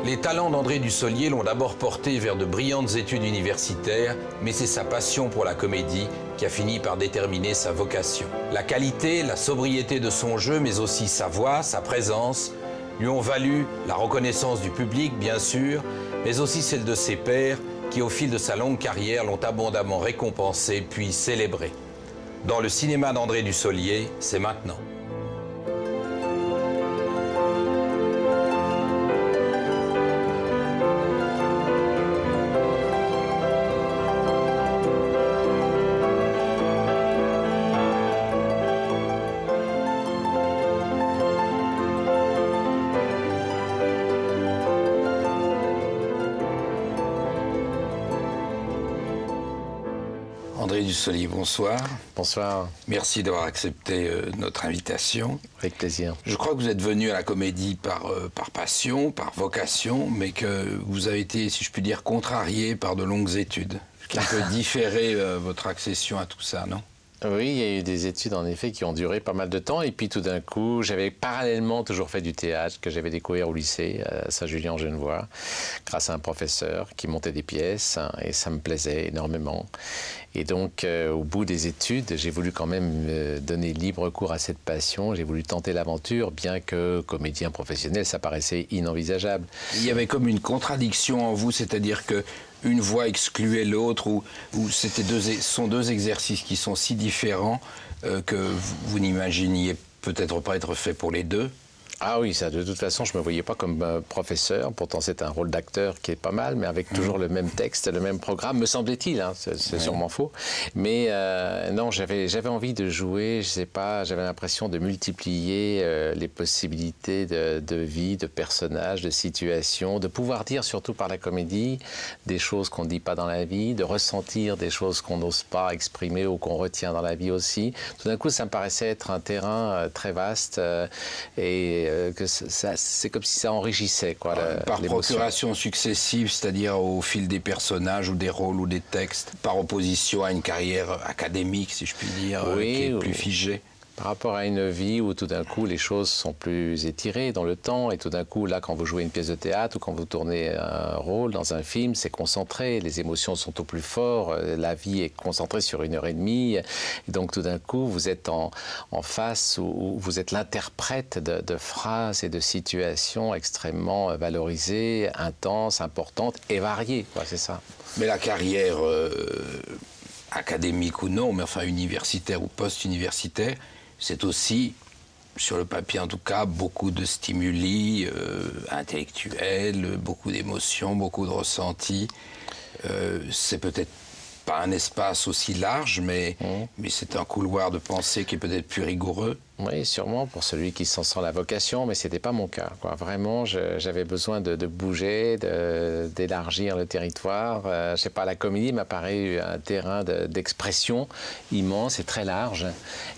Les talents d'André Dussolier l'ont d'abord porté vers de brillantes études universitaires, mais c'est sa passion pour la comédie qui a fini par déterminer sa vocation. La qualité, la sobriété de son jeu, mais aussi sa voix, sa présence, lui ont valu la reconnaissance du public, bien sûr, mais aussi celle de ses pairs, qui au fil de sa longue carrière l'ont abondamment récompensé puis célébré. Dans le cinéma d'André Dussolier, c'est maintenant. André Dussolier, bonsoir. Bonsoir. Merci d'avoir accepté notre invitation. Avec plaisir. Je crois que vous êtes venu à la comédie par passion, par vocation, mais que vous avez été, si je puis dire, contrarié par de longues études. Ce qui peut différer votre accession à tout ça, non? Oui, il y a eu des études en effet qui ont duré pas mal de temps et puis tout d'un coup, j'avais parallèlement toujours fait du théâtre que j'avais découvert au lycée à Saint-Julien-en-Genevois grâce à un professeur qui montait des pièces et ça me plaisait énormément. Et donc, au bout des études, j'ai voulu quand même donner libre cours à cette passion. J'ai voulu tenter l'aventure, bien que comédien professionnel, ça paraissait inenvisageable. Il y avait comme une contradiction en vous, c'est-à-dire que une voie excluait l'autre, ou c'était sont deux exercices qui sont si différents que vous n'imaginiez peut-être pas être fait pour les deux. Ah oui, ça, de toute façon, je ne me voyais pas comme professeur. Pourtant, c'est un rôle d'acteur qui est pas mal, mais avec toujours le même texte, le même programme, me semblait-il. Hein, c'est sûrement faux. Mais non, j'avais envie de jouer, je sais pas, j'avais l'impression de multiplier les possibilités de vie, de personnages, de situations, de pouvoir dire, surtout par la comédie, des choses qu'on ne dit pas dans la vie, de ressentir des choses qu'on n'ose pas exprimer ou qu'on retient dans la vie aussi. Tout d'un coup, ça me paraissait être un terrain très vaste et que c'est comme si ça enrichissait, quoi, par procuration successive, c'est-à-dire au fil des personnages ou des rôles ou des textes, par opposition à une carrière académique, si je puis dire, oui, qui est plus figée. Par rapport à une vie où tout d'un coup les choses sont plus étirées dans le temps et tout d'un coup là quand vous jouez une pièce de théâtre ou quand vous tournez un rôle dans un film, c'est concentré, les émotions sont au plus fort, la vie est concentrée sur 1h30 et donc tout d'un coup vous êtes en face où vous êtes l'interprète de phrases et de situations extrêmement valorisées, intenses, importantes et variées, c'est ça. Mais la carrière académique ou non, mais enfin universitaire ou post-universitaire, c'est aussi, sur le papier en tout cas, beaucoup de stimuli intellectuels, beaucoup d'émotions, beaucoup de ressentis. C'est peut-être pas un espace aussi large, mais c'est un couloir de pensée qui est peut-être plus rigoureux. Oui, sûrement pour celui qui s'en sent la vocation, mais ce n'était pas mon cas, quoi. Vraiment, j'avais besoin de bouger, d'élargir le territoire. Je sais pas, la comédie m'a paru un terrain d'expression immense et très large,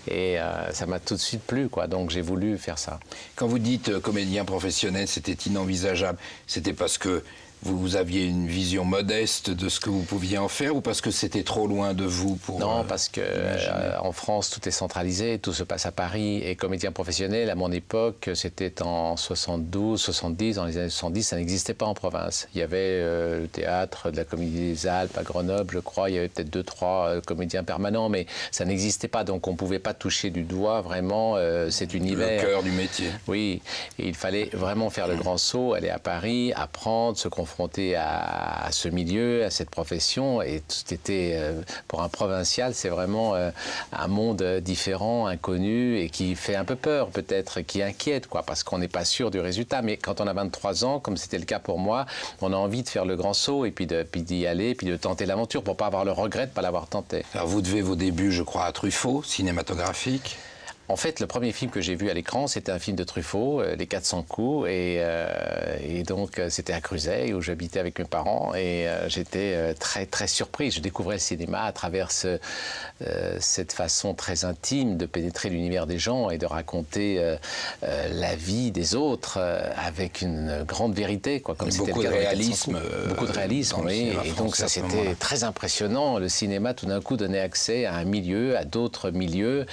et ça m'a tout de suite plu, quoi. Donc j'ai voulu faire ça. Quand vous dites comédien professionnel, c'était inenvisageable, c'était parce que vous aviez une vision modeste de ce que vous pouviez en faire ou parce que c'était trop loin de vous pour... Non, parce que en France, tout est centralisé, tout se passe à Paris. Et comédien professionnel, à mon époque, c'était en 72, 70, dans les années 70, ça n'existait pas en province. Il y avait le théâtre de la Comédie des Alpes à Grenoble, je crois. Il y avait peut-être 2-3 comédiens permanents, mais ça n'existait pas. Donc on ne pouvait pas toucher du doigt vraiment cet univers. Le cœur du métier. Oui, et il fallait vraiment faire le grand saut, aller à Paris, apprendre, se confronter à ce milieu, à cette profession, et c'était pour un provincial, c'est vraiment un monde différent, inconnu, et qui fait un peu peur peut-être, qui inquiète, quoi, parce qu'on n'est pas sûr du résultat. Mais quand on a 23 ans, comme c'était le cas pour moi, on a envie de faire le grand saut et puis d'y aller, puis de tenter l'aventure pour pas avoir le regret de pas l'avoir tenté. Alors vous devez vos débuts, je crois, à Truffaut, cinématographique. En fait, le premier film que j'ai vu à l'écran, c'était un film de Truffaut, Les 400 coups, et donc c'était à Cruzet, où j'habitais avec mes parents, et j'étais très très surpris. Je découvrais le cinéma à travers cette façon très intime de pénétrer l'univers des gens et de raconter la vie des autres avec une grande vérité, quoi. Comme c'était beaucoup de réalisme. Beaucoup de réalisme, oui. Et donc ça, c'était très impressionnant. Le cinéma, tout d'un coup, donnait accès à un milieu, à d'autres milieux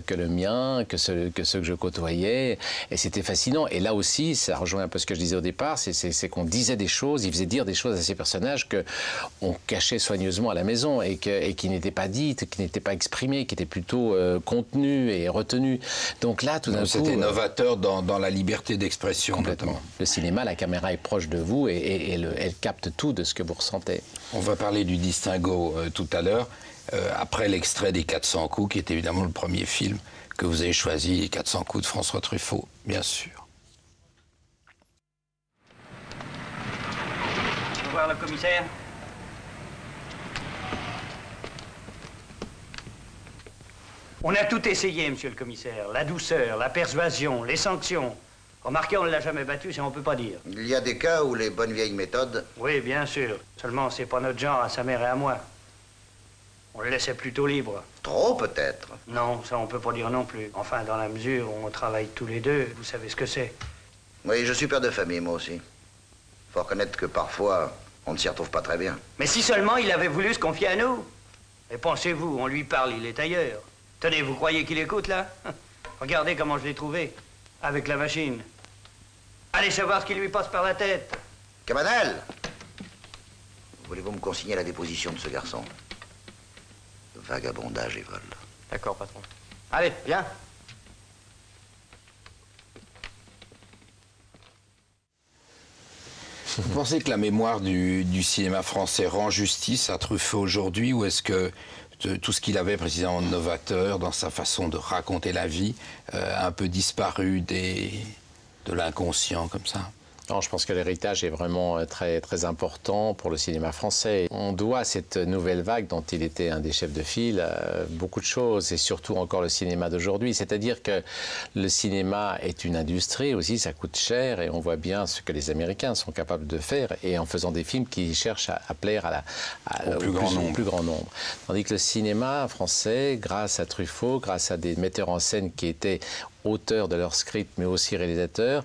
que le mien. comédiens que ceux que je côtoyais. Et c'était fascinant. Et là aussi, ça rejoint un peu ce que je disais au départ, c'est qu'on disait des choses, il faisait dire des choses à ces personnages qu'on cachait soigneusement à la maison et qui n'étaient pas dites, qui n'étaient pas exprimées, qui étaient plutôt contenues et retenues. Donc là, tout d'un coup... C'était novateur dans la liberté d'expression. Complètement. Le cinéma, la caméra est proche de vous et elle capte tout de ce que vous ressentez. On va parler du distinguo tout à l'heure, après l'extrait des 400 coups, qui est évidemment le premier film que vous avez choisi, les 400 coups de François Truffaut, bien sûr. Au revoir, le commissaire. On a tout essayé, monsieur le commissaire. La douceur, la persuasion, les sanctions. Remarquez, on ne l'a jamais battu, ça on peut pas dire. Il y a des cas où les bonnes vieilles méthodes... Oui, bien sûr. Seulement, c'est pas notre genre à sa mère et à moi. On le laissait plutôt libre. Trop, peut-être. Non, ça on peut pas dire non plus. Enfin, dans la mesure où on travaille tous les deux, vous savez ce que c'est. Oui, je suis père de famille, moi aussi. Faut reconnaître que parfois, on ne s'y retrouve pas très bien. Mais si seulement il avait voulu se confier à nous. Et pensez-vous, on lui parle, il est ailleurs. Tenez, vous croyez qu'il écoute, là? Regardez comment je l'ai trouvé, avec la machine. Allez savoir ce qui lui passe par la tête. Cabanel! Voulez-vous me consigner la déposition de ce garçon? Vagabondage et vol. D'accord, patron. Allez, viens. Vous pensez que la mémoire du cinéma français rend justice à Truffaut aujourd'hui, ou est-ce que tout ce qu'il avait précisément de novateur dans sa façon de raconter la vie a un peu disparu de l'inconscient comme ça? Non, je pense que l'héritage est vraiment très, très important pour le cinéma français. On doit à cette nouvelle vague dont il était un des chefs de file beaucoup de choses, et surtout encore le cinéma d'aujourd'hui. C'est-à-dire que le cinéma est une industrie aussi, ça coûte cher, et on voit bien ce que les Américains sont capables de faire, et en faisant des films qui cherchent à plaire au plus grand nombre. Tandis que le cinéma français, grâce à Truffaut, grâce à des metteurs en scène qui étaient auteurs de leur script, mais aussi réalisateurs.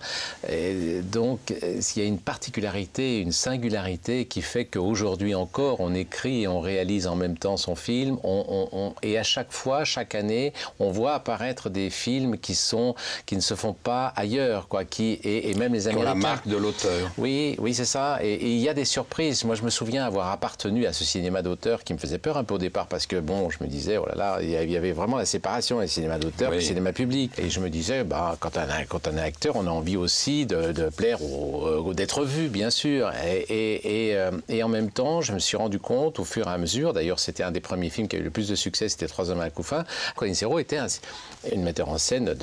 Et donc, il y a une particularité, une singularité qui fait qu'aujourd'hui encore, on écrit et on réalise en même temps son film. Et à chaque fois, chaque année, on voit apparaître des films qui ne se font pas ailleurs, quoi, et même les Américains. Pour la marque de l'auteur. Oui, oui, c'est ça. Et il y a des surprises. Moi, je me souviens avoir appartenu à ce cinéma d'auteur qui me faisait peur un peu au départ, parce que, bon, je me disais, oh là là, il y avait vraiment la séparation, le cinéma d'auteur et le cinéma public. Et je me disais, bah, quand on est acteur, on a envie aussi de plaire d'être vu, bien sûr. Et en même temps, je me suis rendu compte au fur et à mesure, d'ailleurs c'était un des premiers films qui a eu le plus de succès, c'était 3 hommes à un couffin. Colline Serrault était une metteur en scène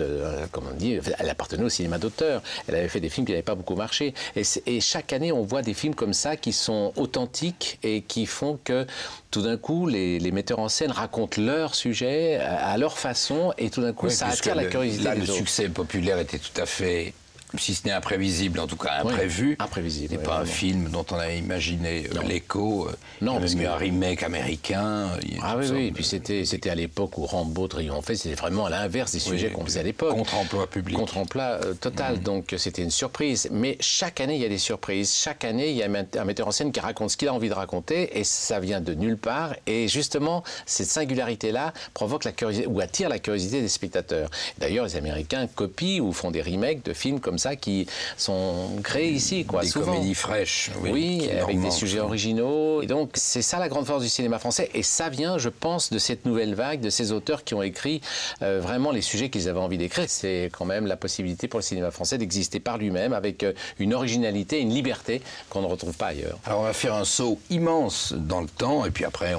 comme on dit, elle appartenait au cinéma d'auteur. Elle avait fait des films qui n'avaient pas beaucoup marché. Et chaque année, on voit des films comme ça qui sont authentiques et qui font que tout d'un coup, les metteurs en scène racontent leur sujet à leur façon, et tout d'un coup, ça attire la curiosité des autres. Le succès populaire était tout à fait, si ce n'est imprévisible, en tout cas imprévu. Imprévisible. Ce n'est pas un film dont on a imaginé l'écho. Non, parce qu'il y a un remake américain. Ah oui, oui. Et puis c'était à l'époque où Rambo triomphait. C'était vraiment à l'inverse des sujets qu'on faisait à l'époque. Contre-emploi public. Contre-emploi total. Donc c'était une surprise. Mais chaque année, il y a des surprises. Chaque année, il y a un metteur en scène qui raconte ce qu'il a envie de raconter, et ça vient de nulle part. Et justement, cette singularité-là provoque la curiosité, ou attire la curiosité des spectateurs. D'ailleurs, les Américains copient ou font des remakes de films comme ça qui sont créés ici, quoi. Des comédies fraîches. Oui, avec des sujets originaux. Et donc, c'est ça la grande force du cinéma français. Et ça vient, je pense, de cette nouvelle vague, de ces auteurs qui ont écrit vraiment les sujets qu'ils avaient envie d'écrire. C'est quand même la possibilité pour le cinéma français d'exister par lui-même, avec une originalité, une liberté qu'on ne retrouve pas ailleurs. Alors, on va faire un saut immense dans le temps, et puis après,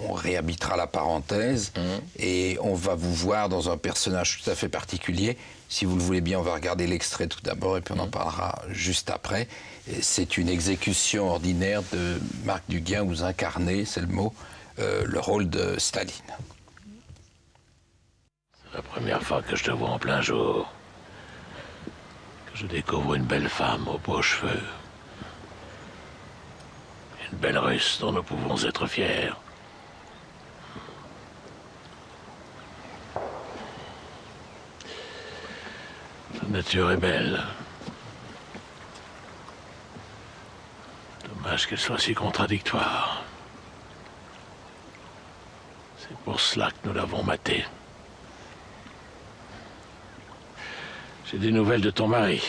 on réhabitera la parenthèse, et on va vous voir dans un personnage tout à fait particulier. Si vous le voulez bien, on va regarder l'extrait tout d'abord, et puis on en parlera juste après. C'est une exécution ordinaire de Marc Duguin. Vous incarnez, c'est le mot, le rôle de Staline. C'est la première fois que je te vois en plein jour, que je découvre une belle femme aux beaux cheveux. Une belle Russe dont nous pouvons être fiers. Sa nature est belle. Dommage qu'elle soit si contradictoire. C'est pour cela que nous l'avons matée. C'est des nouvelles de ton mari.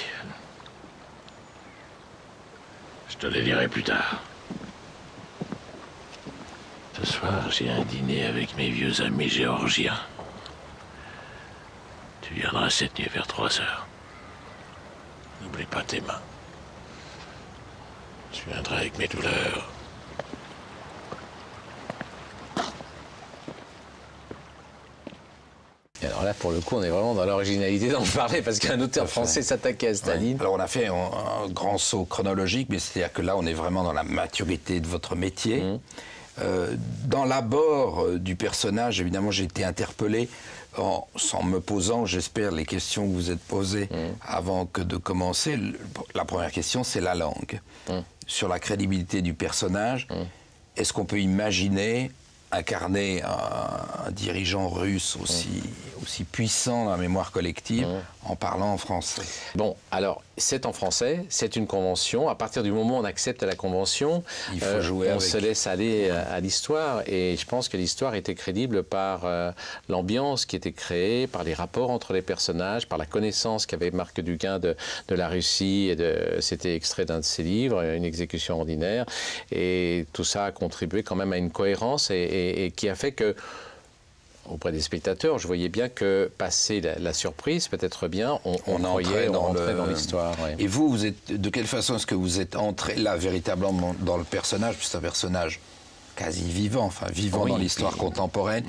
Je te les dirai plus tard. Ce soir, j'ai un dîner avec mes vieux amis géorgiens. Tu viendras cette nuit vers 3 heures. N'oublie pas tes mains. Je viendrai avec mes douleurs. Et alors là, pour le coup, on est vraiment dans l'originalité dont vous parlez, parce qu'un auteur français s'attaquait à Staline. Ouais. Alors on a fait un grand saut chronologique, mais c'est-à-dire que là, on est vraiment dans la maturité de votre métier. Dans l'abord du personnage, évidemment, j'ai été interpellé sans me posant, j'espère, les questions que vous êtes posées avant que de commencer. La première question, c'est la langue. Sur la crédibilité du personnage, est-ce qu'on peut imaginer incarner un dirigeant russe aussi puissant dans la mémoire collective en parlant en français? Bon, alors, c'est en français, c'est une convention. À partir du moment où on accepte la convention, il faut jouer on avec. se laisse aller à l'histoire. Et je pense que l'histoire était crédible par l'ambiance qui était créée, par les rapports entre les personnages, par la connaissance qu'avait Marc Duguin de la Russie. C'était extrait d'un de ses livres, Une exécution ordinaire. Et tout ça a contribué quand même à une cohérence et qui a fait que, auprès des spectateurs, je voyais bien que, passé la surprise, peut-être bien, on rentrait dans l'histoire. Ouais. Et vous êtes, de quelle façon est-ce que vous êtes entré là véritablement dans le personnage? C'est un personnage quasi vivant, enfin vivant dans l'histoire contemporaine.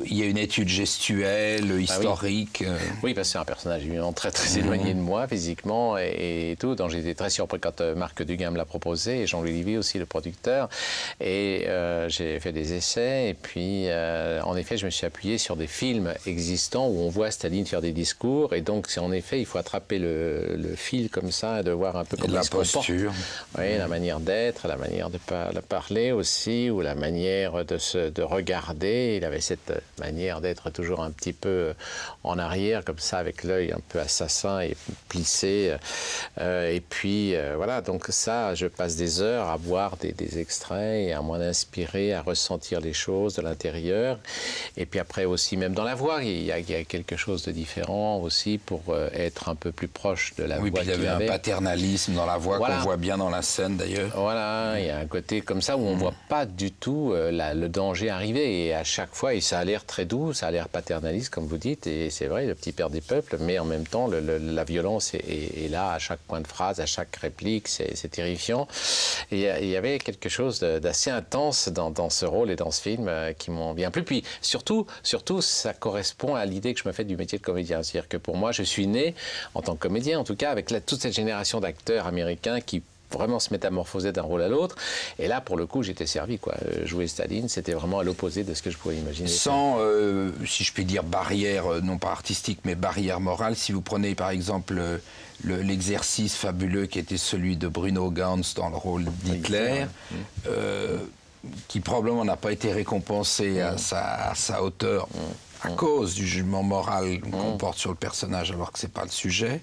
Il y a une étude gestuelle, historique. Oui, parce que c'est un personnage évidemment très très éloigné de moi physiquement et tout. Donc j'étais très surpris quand Marc Duguin me l'a proposé, et Jean-Louis Livy aussi, le producteur. Et j'ai fait des essais, et puis en effet je me suis appuyé sur des films existants où on voit Staline faire des discours, et donc en effet il faut attraper le fil comme ça et de voir un peu comment il se comporte. Oui, la manière d'être, la manière de parler aussi, ou la manière de regarder. Il avait cette manière d'être toujours un petit peu en arrière, comme ça, avec l'œil un peu assassin et plissé. Et puis, voilà, donc ça, je passe des heures à voir des extraits et à m'en inspirer, à ressentir les choses de l'intérieur. Et puis après aussi, même dans la voix, il y a quelque chose de différent aussi pour être un peu plus proche de la voix qu'il avait. Il y avait un paternalisme dans la voix qu'on voit bien dans la scène, d'ailleurs. Voilà, il y a un côté comme ça où on ne voit pas du tout le danger arriver, et à chaque fois, et ça a l'air très doux, ça a l'air paternaliste comme vous dites, et c'est vrai, le petit père des peuples, mais en même temps la violence est là à chaque point de phrase, à chaque réplique, c'est terrifiant. Et il y avait quelque chose d'assez intense dans ce rôle et dans ce film qui m'ont bien plu. Puis surtout, ça correspond à l'idée que je me fais du métier de comédien. C'est-à-dire que pour moi, je suis né en tant que comédien, en tout cas, avec toute cette génération d'acteurs américains qui vraiment se métamorphoser d'un rôle à l'autre. Et là, pour le coup, j'étais servi, quoi. Jouer Staline, c'était vraiment à l'opposé de ce que je pouvais imaginer. Sans, si je puis dire, barrière, non pas artistique, mais barrière morale. Si vous prenez, par exemple, l'exercice fabuleux qui était celui de Bruno Ganz dans le rôle d'Hitler, qui probablement n'a pas été récompensé à sa hauteur, à cause du jugement moral qu'on porte sur le personnage, alors que c'est pas le sujet.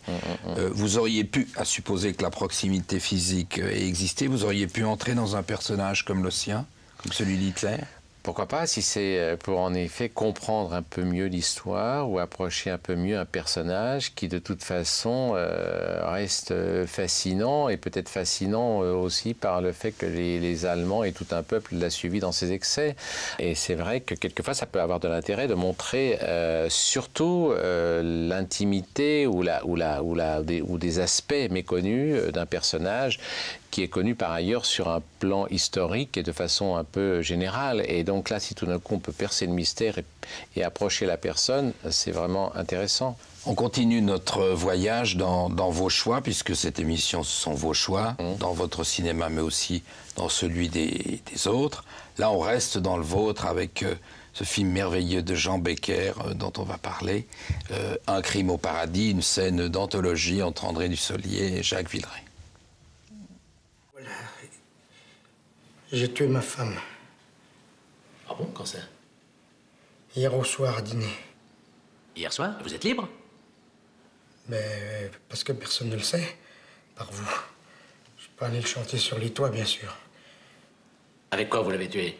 Vous auriez pu, à supposer que la proximité physique ait existé, vous auriez pu entrer dans un personnage comme le sien, comme celui d'Hitler? Pourquoi pas, si c'est pour en effet comprendre un peu mieux l'histoire ou approcher un peu mieux un personnage qui de toute façon reste fascinant, et peut-être fascinant aussi par le fait que les Allemands et tout un peuple l'a suivi dans ses excès. Et c'est vrai que quelquefois ça peut avoir de l'intérêt de montrer surtout l'intimité ou des aspects méconnus d'un personnage qui est connu par ailleurs sur un plan historique et de façon un peu générale. Et donc là, si tout d'un coup on peut percer le mystère et approcher la personne, c'est vraiment intéressant. On continue notre voyage dans vos choix, puisque cette émission, ce sont vos choix, dans votre cinéma, mais aussi dans celui des autres. Là, on reste dans le vôtre avec ce film merveilleux de Jean Becker dont on va parler, Un crime au paradis, une scène d'anthologie entre André Dussolier et Jacques Villeray. Voilà. J'ai tué ma femme. Ah bon, quand ça? Hier au soir à dîner. Hier soir? Vous êtes libre? Mais parce que personne ne le sait, par vous. Je suis pas allé le chanter sur les toits, bien sûr. Avec quoi vous l'avez tué?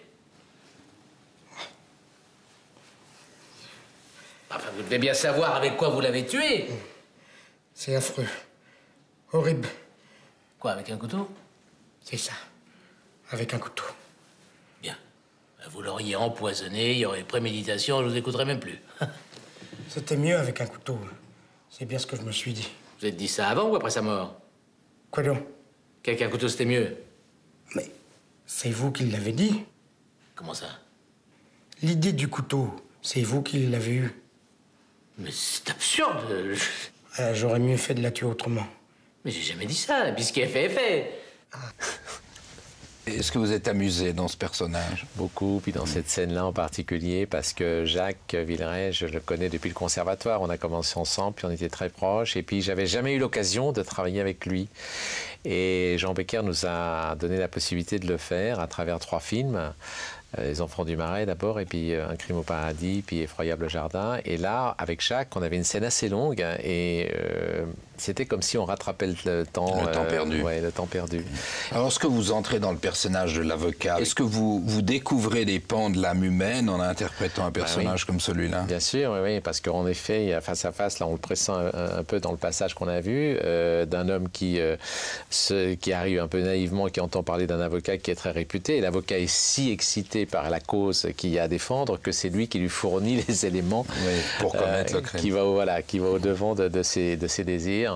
Enfin, vous devez bien savoir avec quoi vous l'avez tué. C'est affreux. Horrible. Quoi, avec un couteau? C'est ça. Avec un couteau. Bien. Vous l'auriez empoisonné, il y aurait préméditation, je vous écouterais même plus. C'était mieux avec un couteau. C'est bien ce que je me suis dit. Vous êtes dit ça avant ou après sa mort? Quoi donc? Qu'avec un couteau, c'était mieux. Mais c'est vous qui l'avez dit. Comment ça? L'idée du couteau, c'est vous qui l'avez eue. Mais c'est absurde. J'aurais mieux fait de la tuer autrement. Mais j'ai jamais dit ça, et puis ce qui est fait est fait. Est-ce que vous êtes amusé dans ce personnage? Beaucoup, puis dans cette scène-là en particulier, parce que Jacques Villeray, je le connais depuis le conservatoire. On a commencé ensemble, puis on était très proches. Et puis, j'avais jamais eu l'occasion de travailler avec lui. Et Jean Becker nous a donné la possibilité de le faire à travers 3 films. Les Enfants du Marais d'abord, et puis Un crime au paradis, puis Effroyable jardin. Et là, avec Jacques, on avait une scène assez longue, et c'était comme si on rattrapait le temps. Le temps perdu. Ouais, le temps perdu. Alors, lorsque vous entrez dans le personnage de l'avocat, est-ce que vous découvrez des pans de l'âme humaine en interprétant un personnage comme celui-là? Bien sûr, oui, parce qu'en effet, il y a face à face, là, on le pressent un peu dans le passage qu'on a vu, d'un homme qui arrive un peu naïvement, qui entend parler d'un avocat qui est très réputé. Et l'avocat est si excité par la cause qu'il y a à défendre que c'est lui qui lui fournit les éléments pour commettre le crime. Qui va au-devant de ses désirs.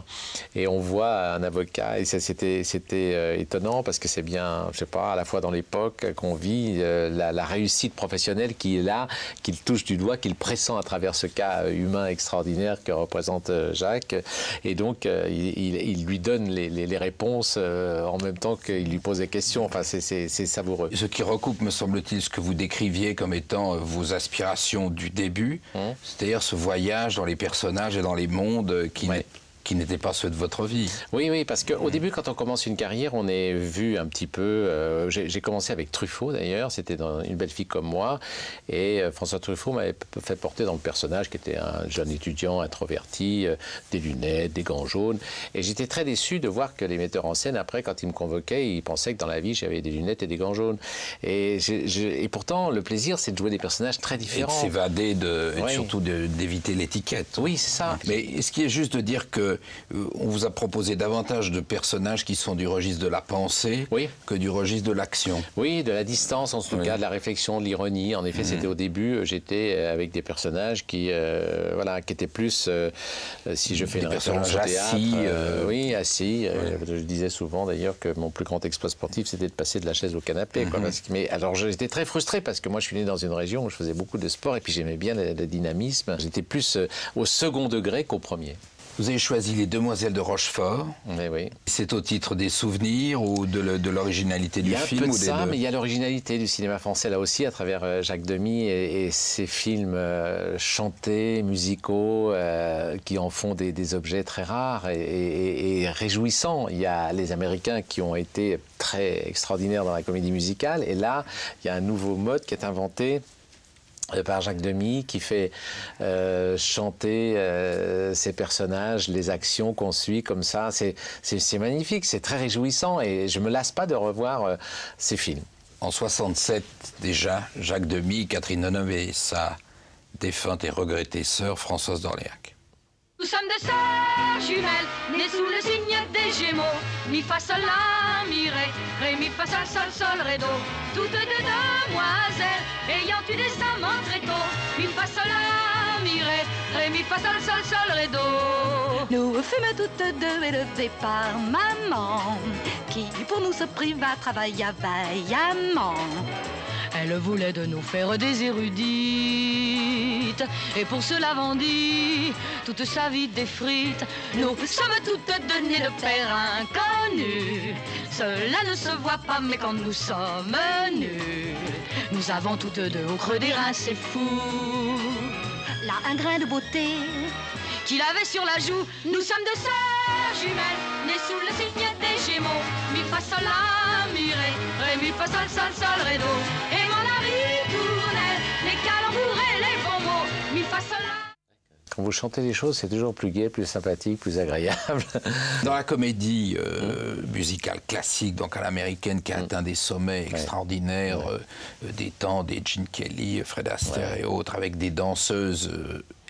Et on voit un avocat, et c'était étonnant parce que c'est bien, je sais pas, à la fois dans l'époque qu'on vit, la réussite professionnelle qui est là, qu'il touche du doigt, qu'il pressent à travers ce cas humain extraordinaire que représente Jacques. Et donc, il lui donne les réponses en même temps qu'il lui pose des questions. Enfin, c'est savoureux. Ce qui recoupe, me semble-t-il, ce que vous décriviez comme étant vos aspirations du début, c'est-à-dire ce voyage dans les personnages et dans les mondes qui n'étaient pas ceux de votre vie. Oui, parce qu'au début, quand on commence une carrière, on est vu un petit peu... j'ai commencé avec Truffaut, d'ailleurs, c'était dans Une belle fille comme moi, et François Truffaut m'avait fait porter dans le personnage, qui était un jeune étudiant introverti, des lunettes, des gants jaunes, et j'étais très déçu de voir que les metteurs en scène, après, quand ils me convoquaient, ils pensaient que dans la vie, j'avais des lunettes et des gants jaunes. Et pourtant, le plaisir, c'est de jouer des personnages très différents. Et de s'évader, et surtout d'éviter l'étiquette. Oui, c'est ça. Mais est-ce qu'il est juste de dire que on vous a proposé davantage de personnages qui sont du registre de la pensée que du registre de l'action? Oui, de la distance en tout cas, de la réflexion, de l'ironie. En effet, c'était au début, j'étais avec des personnages qui étaient plus, si je fais une référence au théâtre, assis. Assis. Je disais souvent d'ailleurs que mon plus grand exploit sportif, c'était de passer de la chaise au canapé. Mais alors j'étais très frustré parce que moi je suis né dans une région où je faisais beaucoup de sport et puis j'aimais bien le dynamisme. J'étais plus au second degré qu'au premier. Vous avez choisi Les Demoiselles de Rochefort. Oui. C'est au titre des souvenirs ou de l'originalité du film? Il y a un peu de ça, mais il y a l'originalité du cinéma français là aussi, à travers Jacques Demy et ses films chantés, musicaux, qui en font des objets très rares et réjouissants. Il y a les Américains qui ont été très extraordinaires dans la comédie musicale, et là, il y a un nouveau mode qui est inventé par Jacques Demy, qui fait chanter ses personnages, les actions qu'on suit comme ça. C'est magnifique, c'est très réjouissant, et je ne me lasse pas de revoir ces films. En 67, déjà, Jacques Demy, Catherine Deneuve et sa défunte et regrettée sœur Françoise d'Orléac. Nous sommes deux sœurs jumelles, nées sous le signe des Gémeaux. Mi fa sol la mi ré mi fa sol sol sol ré do. Toutes deux demoiselles, ayant eu des amants très tôt. Mi fa sol la mi ré mi fa sol sol sol ré do. Nous fûmes toutes deux élevées par maman, qui pour nous se priva travailla vaillamment. Elle voulait de nous faire des érudites, et pour cela vendit toute sa vie des frites. Nous sommes toutes deux nées de pères inconnus. Cela ne se voit pas, mais quand nous sommes nus, nous avons toutes deux au creux des reins, c'est fou. Là, un grain de beauté qu'il avait sur la joue. Nous sommes deux sœurs jumelles, nées sous le signe des Gémeaux. Mi fa sol la mi ré mi fa sol sol sol ré do. Et mon ritournelle, les calembours et les bons mots. Mi fa sol la. Quand vous chantez les choses, c'est toujours plus gai, plus sympathique, plus agréable. Dans la comédie musicale classique, donc à l'américaine, qui a atteint des sommets extraordinaires, des temps des Gene Kelly, Fred Astaire et autres, avec des danseuses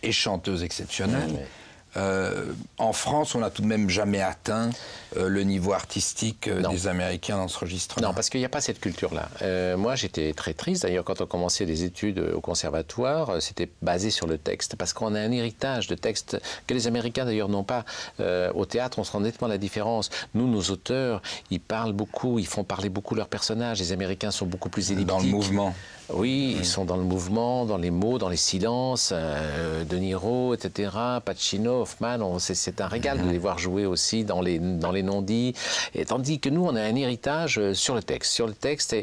et chanteuses exceptionnelles, En France, on n'a tout de même jamais atteint le niveau artistique des Américains dans ce registre. Non, parce qu'il n'y a pas cette culture-là. Moi, j'étais très triste. D'ailleurs, quand on commençait les études au conservatoire, c'était basé sur le texte, parce qu'on a un héritage de texte que les Américains, d'ailleurs, n'ont pas. Au théâtre, on sent nettement la différence. Nous, nos auteurs, ils parlent beaucoup, ils font parler beaucoup leurs personnages. Les Américains sont beaucoup plus elliptiques. Dans le mouvement. Oui, ils sont dans le mouvement, dans les mots, dans les silences. De Niro, etc., Pacino, Hoffman, c'est un régal de les voir jouer aussi dans les non-dits. Et tandis que nous, on a un héritage sur le texte.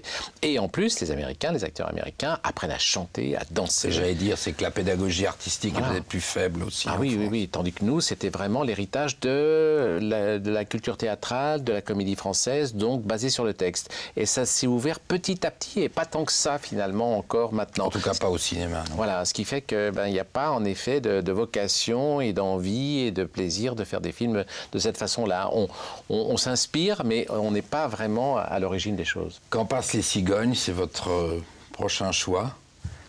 Et en plus, les Américains, les acteurs américains apprennent à chanter, à danser. J'allais dire, c'est que la pédagogie artistique est peut-être plus faible aussi. Ah oui. Tandis que nous, c'était vraiment l'héritage de la culture théâtrale, de la comédie française, donc basé sur le texte. Et ça s'est ouvert petit à petit, et pas tant que ça, finalement, encore maintenant. En tout cas, pas au cinéma. Non. Voilà, ce qui fait qu'il n'y a pas, en effet, de vocation et d'envie et de plaisir de faire des films de cette façon-là. On s'inspire, mais on n'est pas vraiment à l'origine des choses. Quand passent les cigognes, c'est votre prochain choix.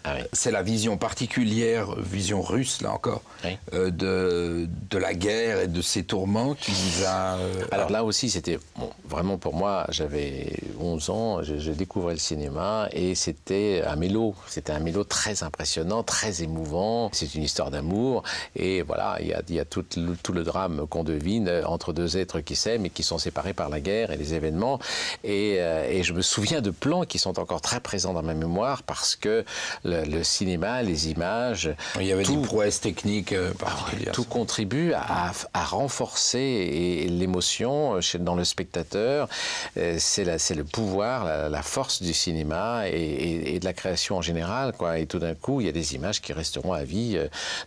Ah oui. C'est la vision particulière, vision russe, là encore, oui. de la guerre et de ses tourments qui vous a... Alors là aussi, c'était vraiment pour moi, j'avais 11 ans, je découvrais le cinéma et c'était un mélo. C'était un mélo très impressionnant, très émouvant. C'est une histoire d'amour et voilà, il y a tout le drame qu'on devine entre deux êtres qui s'aiment et qui sont séparés par la guerre et les événements. Et je me souviens de plans qui sont encore très présents dans ma mémoire parce que le cinéma, les images... Il y avait des prouesses techniques particulières. Tout contribue à renforcer l'émotion dans le spectateur. C'est le pouvoir, la force du cinéma et de la création en général, quoi. Et tout d'un coup, il y a des images qui resteront à vie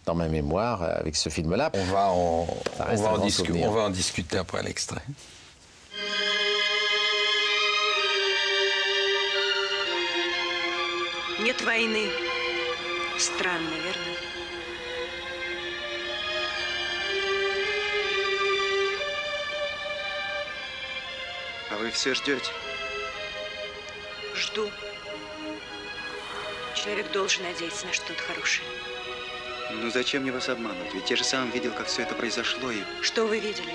dans ma mémoire avec ce film-là. On va en discuter après l'extrait. Нет войны. Странно, верно? А вы все ждете? Жду. Человек должен надеяться на что-то хорошее. Ну зачем мне вас обманывать? Ведь я же сам видел, как все это произошло и... Что вы видели?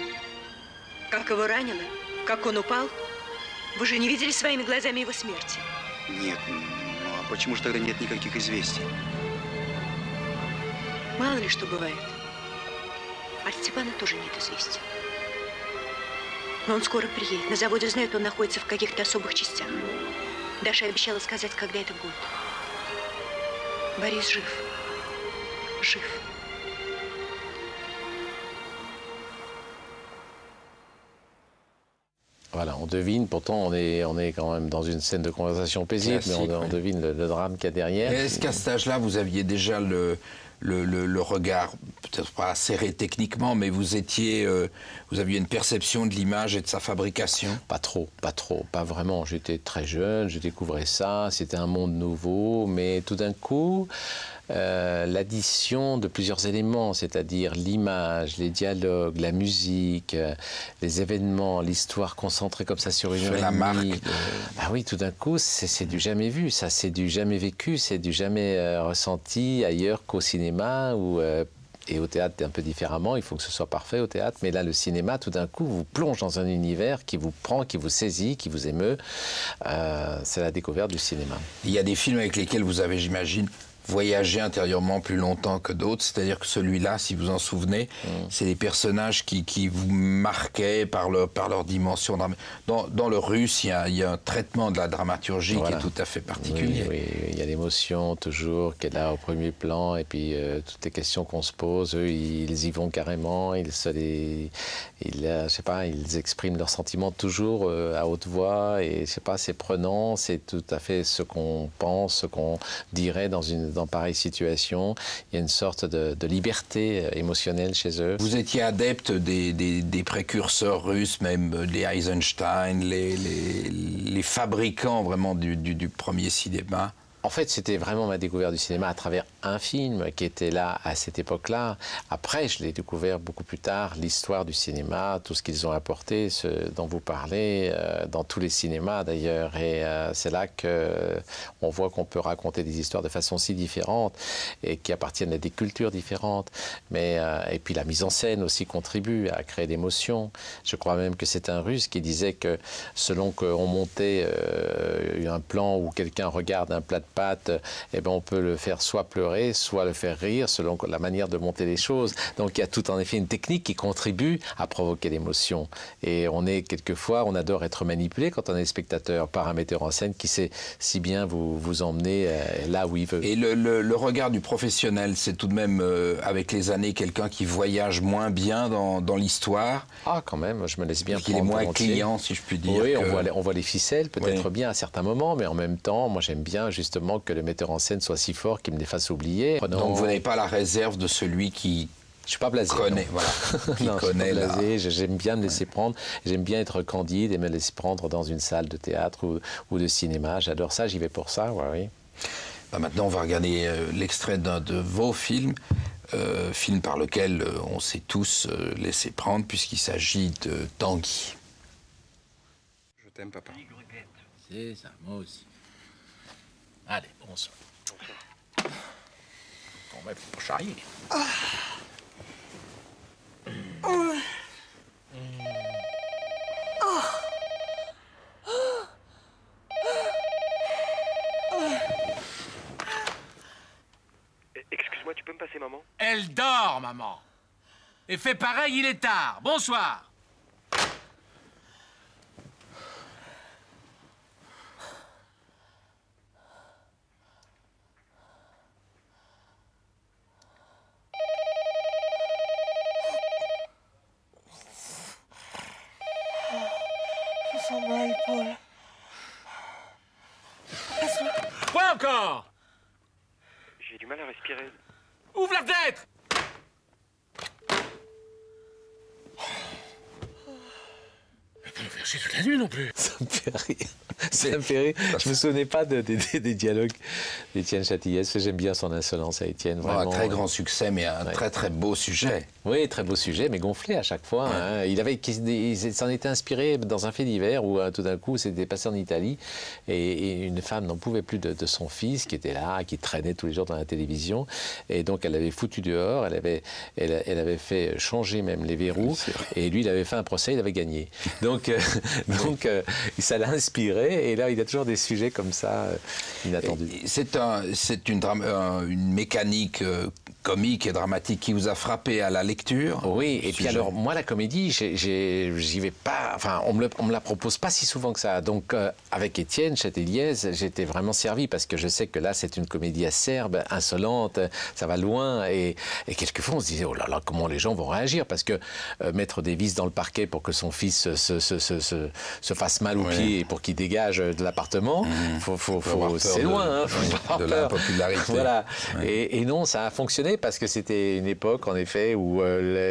Как его ранило? Как он упал? Вы же не видели своими глазами его смерти? Нет, почему же тогда нет никаких известий? Мало ли что бывает. От Степана тоже нет известий. Но он скоро приедет. На заводе знают, он находится в каких-то особых частях. Даша обещала сказать, когда это будет. Борис жив. Жив. Voilà, on devine, pourtant on est quand même dans une scène de conversation paisible, classique, mais on devine le drame qu'il y a derrière. Est-ce qu'à cet âge-là, vous aviez déjà le regard, peut-être pas serré techniquement, mais vous aviez une perception de l'image et de sa fabrication? Pas trop, pas vraiment. J'étais très jeune, je découvrais ça, c'était un monde nouveau, mais tout d'un coup, l'addition de plusieurs éléments, c'est-à-dire l'image, les dialogues, la musique, les événements, l'histoire concentrée comme ça sur une heure et demie. Ah oui, tout d'un coup, c'est du jamais vu, ça, c'est du jamais vécu, c'est du jamais ressenti ailleurs qu'au cinéma et au théâtre un peu différemment, il faut que ce soit parfait au théâtre, mais là le cinéma tout d'un coup vous plonge dans un univers qui vous prend, qui vous saisit, qui vous émeut. C'est la découverte du cinéma. Il y a des films avec lesquels vous avez, j'imagine, voyager intérieurement plus longtemps que d'autres, c'est-à-dire que celui-là, si vous en souvenez, c'est des personnages qui vous marquaient par leur dimension. Dans le russe, il y a un traitement de la dramaturgie qui est tout à fait particulier. Oui, il y a l'émotion toujours qui est là au premier plan, et puis toutes les questions qu'on se pose, eux, ils y vont carrément, je sais pas, ils expriment leurs sentiments toujours à haute voix, et je sais pas, c'est prenant, c'est tout à fait ce qu'on pense, ce qu'on dirait dans pareille situation. Il y a une sorte de liberté émotionnelle chez eux. Vous étiez adepte des précurseurs russes, même les Eisenstein, les fabricants vraiment du premier cinéma? En fait, c'était vraiment ma découverte du cinéma à travers un film qui était là à cette époque-là. Après, je l'ai découvert beaucoup plus tard, l'histoire du cinéma, tout ce qu'ils ont apporté, ce dont vous parlez, dans tous les cinémas d'ailleurs. Et c'est là qu'on voit qu'on peut raconter des histoires de façon si différente et qui appartiennent à des cultures différentes. Et puis la mise en scène aussi contribue à créer d'émotions. Je crois même que c'est un Russe qui disait que selon qu'on montait un plan où quelqu'un regarde un plat de pâtes, eh ben on peut le faire soit pleurer, soit le faire rire, selon la manière de monter les choses. Donc il y a tout en effet une technique qui contribue à provoquer l'émotion. Et quelquefois, on adore être manipulé quand on est spectateur par un metteur en scène qui sait si bien vous emmener là où il veut. Et le regard du professionnel, c'est tout de même, avec les années, quelqu'un qui voyage moins bien dans l'histoire. Ah, quand même, je me laisse bien prendre. Qu'il est moins client, si je puis dire. Oui, on voit les ficelles, peut-être bien à certains moments, mais en même temps, moi j'aime bien justement que le metteur en scène soit si fort qu'il me les fasse oublier. Donc vous n'avez pas la réserve de celui qui... Je suis pas blasé. Connaît, voilà. Qui non, connaît je suis pas blasé. J'aime bien me laisser prendre. J'aime bien être candide et me laisser prendre dans une salle de théâtre ou de cinéma. J'adore ça, j'y vais pour ça, oui. Maintenant, on va regarder l'extrait d'un de vos films. Film par lequel on s'est tous laissé prendre, puisqu'il s'agit de Tanguy. Je t'aime, papa. C'est ça, moi aussi. Allez, bonsoir. On va pour charrier. Excuse-moi, tu peux me passer maman? Elle dort, maman. Et fait pareil, il est tard. Bonsoir. Je sens mal, Paul. Quoi encore? J'ai du mal à respirer. Ouvre la tête! Mais pas nous faire chier toute la nuit non plus. Ça me fait rire. Ça me fait rire. Je me souvenais pas des dialogues d'Étienne Châtillès. J'aime bien son insolence à Étienne. Vraiment. Un très grand succès, mais un très très beau sujet. Oui, très beau sujet, mais gonflé à chaque fois. Hein. Il s'en était inspiré dans un fait divers où tout d'un coup, c'était passé en Italie et une femme n'en pouvait plus de son fils qui était là, qui traînait tous les jours dans la télévision. Et donc, elle l'avait foutu dehors, elle avait fait changer même les verrous. Et lui, il avait fait un procès, il avait gagné. Donc ça l'a inspiré. Et là, il a toujours des sujets comme ça, inattendus. C'est une mécanique comique et dramatique qui vous a frappé à la lecture? Oui, et puis alors, moi, la comédie, j'y vais pas... Enfin, on me la propose pas si souvent que ça. Donc, avec Étienne Châtillès, j'étais vraiment servi parce que je sais que là, c'est une comédie acerbe, insolente, ça va loin. Et quelquefois, on se disait, oh là là, comment les gens vont réagir? Parce que mettre des vis dans le parquet pour que son fils se fasse mal aux pieds et pour qu'il dégage de l'appartement, c'est loin. De la popularité. Voilà. Et non, ça a fonctionné parce que c'était une époque, en effet, où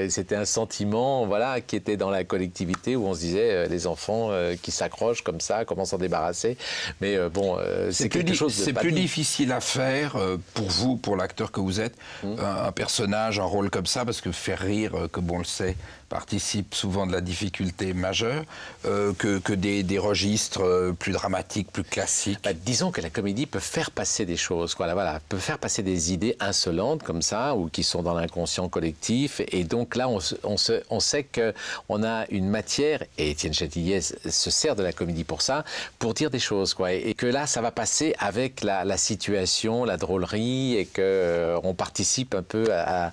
c'était un sentiment, voilà, qui était dans la collectivité, où on se disait, les enfants qui s'accrochent comme ça, comment s'en débarrasser. Mais bon, c'est quelque chose de... C'est plus difficile à faire pour vous, pour l'acteur que vous êtes, un personnage, un rôle comme ça, parce que faire rire, comme on le sait, participe souvent de la difficulté majeure, que des registres plus dramatiques, plus classiques. Disons que la comédie peut faire passer des choses, voilà, peut faire passer des idées insolentes comme ça, ou qui sont dans l'inconscient collectif, et donc là, on sait qu'on a une matière, et Étienne Châtillès se sert de la comédie pour ça, pour dire des choses, et que là, ça va passer avec la situation, la drôlerie, et qu'on participe un peu à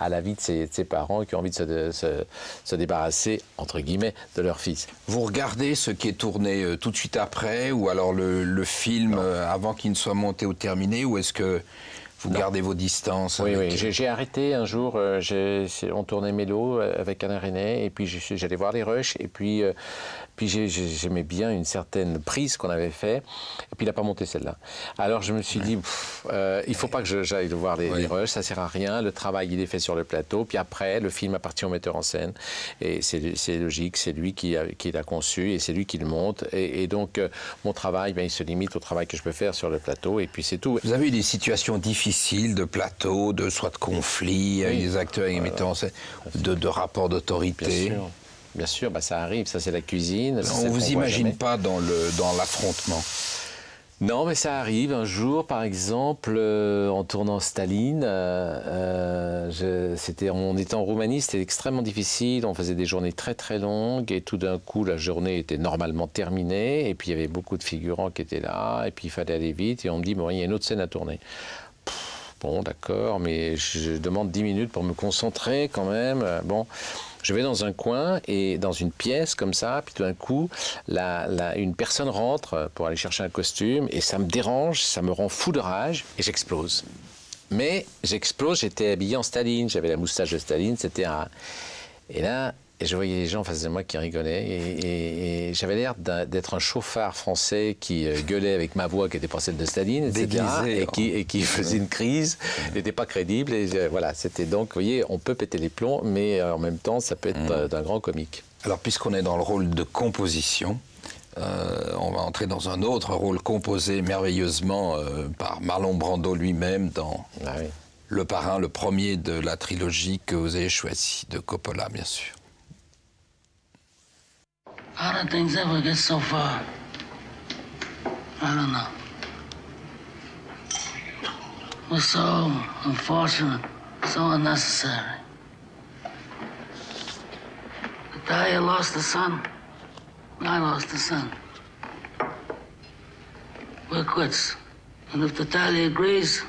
la vie de ses parents qui ont envie de se débarrasser, entre guillemets, de leur fils. Vous regardez ce qui est tourné tout de suite après, ou alors le film avant qu'il ne soit monté ou terminé, ou est-ce que Vous gardez vos distances. Oui, oui. J'ai arrêté un jour. On tournait Mélo avec Alain Resnais, et puis j'allais voir les rushs, et puis j'aimais bien une certaine prise qu'on avait fait, et puis il n'a pas monté celle-là. Alors je me suis dit, il ne faut pas que j'aille voir les rushs, ça ne sert à rien. Le travail, il est fait sur le plateau, puis après, le film appartient au metteur en scène, et c'est logique, c'est lui qui l'a conçu, et c'est lui qui le monte, et donc mon travail, il se limite au travail que je peux faire sur le plateau, et puis c'est tout. Vous avez eu des situations difficiles de plateau, soit de conflits avec les acteurs et les metteurs en scène, de rapports d'autorité. Bien sûr, ça arrive, ça c'est la cuisine. On ne vous imagine pas dans l'affrontement. Non, mais ça arrive. Un jour, par exemple, en tournant Staline, on était en Roumanie, c'était extrêmement difficile, on faisait des journées très très longues, et tout d'un coup, la journée était normalement terminée, et puis il y avait beaucoup de figurants qui étaient là, et puis il fallait aller vite, et on me dit, bon, il y a une autre scène à tourner. Bon, d'accord, mais je demande 10 minutes pour me concentrer quand même. Bon, je vais dans un coin et dans une pièce comme ça, puis tout d'un coup, une personne rentre pour aller chercher un costume et ça me dérange, ça me rend fou de rage et j'explose. Mais j'explose, j'étais habillé en Staline, j'avais la moustache de Staline, c'était un... Et là, je voyais les gens en face de moi qui rigolaient et j'avais l'air d'être un chauffard français qui gueulait avec ma voix qui n'était pas celle de Staline, etc. Et qui faisait une crise, n'était pas crédible. Et voilà, c'était donc, vous voyez, on peut péter les plombs, mais en même temps, ça peut être d'un grand comique. Alors, puisqu'on est dans le rôle de composition, on va entrer dans un autre rôle composé merveilleusement par Marlon Brando lui-même dans Le Parrain, le premier de la trilogie que vous avez choisi, de Coppola, bien sûr. How did things ever get so far? I don't know. It was so unfortunate, so unnecessary. Natalia lost the son. I lost the son. We're quits. And if Natalia agrees,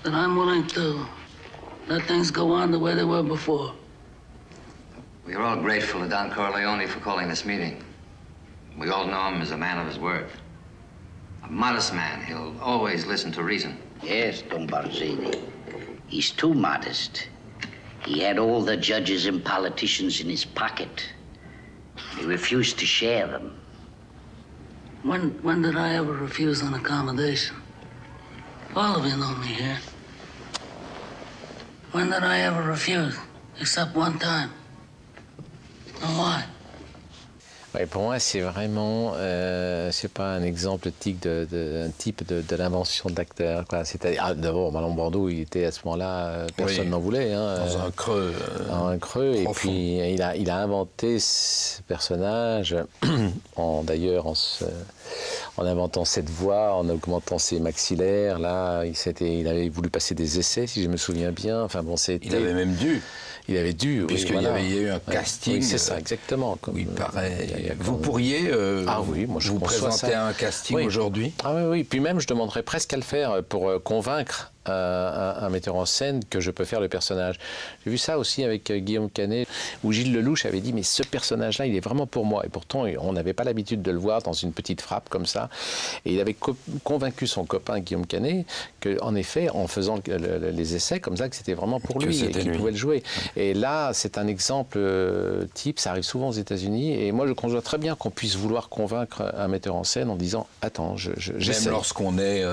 then I'm willing to let things go on the way they were before. We are all grateful to Don Corleone for calling this meeting. We all know him as a man of his word. A modest man, he'll always listen to reason. Yes, Don Barzini. He's too modest. He had all the judges and politicians in his pocket. He refused to share them. When did I ever refuse an accommodation? All of you know me here. When did I ever refuse? Except one time. Ouais, pour moi, c'est vraiment, c'est pas un exemple type de l'invention d'acteur. D'abord, Marlon Brando, il était à ce moment-là, personne n'en voulait. Hein, dans un creux. Dans un creux. Et puis, il a inventé ce personnage, d'ailleurs, en inventant cette voix, en augmentant ses maxillaires. Là, il avait voulu passer des essais, si je me souviens bien. Enfin, bon, il avait même dû. Il avait dû, puisqu'il y avait eu un casting. Oui, c'est ça, exactement. Oui, il paraît. Vous pourriez vous présenter à un casting aujourd'hui? Ah oui, puis même je demanderais presque à le faire pour convaincre un metteur en scène que je peux faire le personnage. J'ai vu ça aussi avec Guillaume Canet, où Gilles Lelouch avait dit, mais ce personnage-là, il est vraiment pour moi. Et pourtant, on n'avait pas l'habitude de le voir dans une petite frappe comme ça. Et il avait convaincu son copain Guillaume Canet qu'en effet, en faisant les essais comme ça, que c'était vraiment pour lui et qu'il pouvait le jouer. Et là, c'est un exemple type, ça arrive souvent aux États-Unis. Et moi, je conçois très bien qu'on puisse vouloir convaincre un metteur en scène en disant, attends, j'essaie. Même lorsqu'on est